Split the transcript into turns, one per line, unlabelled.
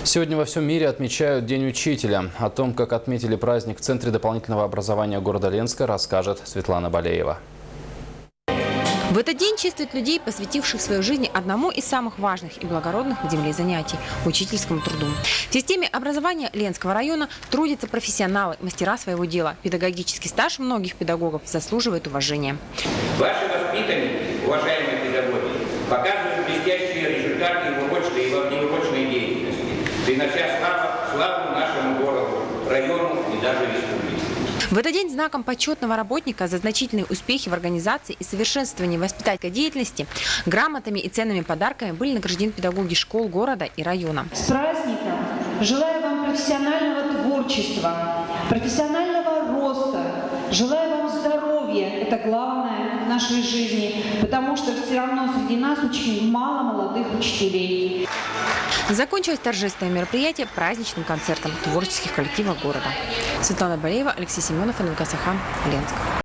Сегодня во всем мире отмечают День учителя. О том, как отметили праздник в Центре дополнительного образования города Ленска, расскажет Светлана Балеева.
В этот день чествуют людей, посвятивших свою жизнь одному из самых важных и благородных в земле занятий – учительскому труду. В системе образования Ленского района трудятся профессионалы, мастера своего дела. Педагогический стаж многих педагогов заслуживает уважения.
Ваши воспитанники, уважаемые педагоги, показывают блестящие результаты в урочной и во внеурочной деятельности, принося славу нашему городу, району и даже республике.
В этот день знаком почетного работника за значительные успехи в организации и совершенствовании воспитательской деятельности грамотами и ценными подарками были награждены педагоги школ города и района.
С праздником! Желаю вам профессионального творчества, профессионального роста. Желаю вам здоровья. Это главное в нашей жизни, потому что все равно среди нас очень мало молодых учителей.
Закончилось торжественное мероприятие праздничным концертом творческих коллективов города. Светлана Балеева, Алексей Семенов, НВК Саха, Ленск.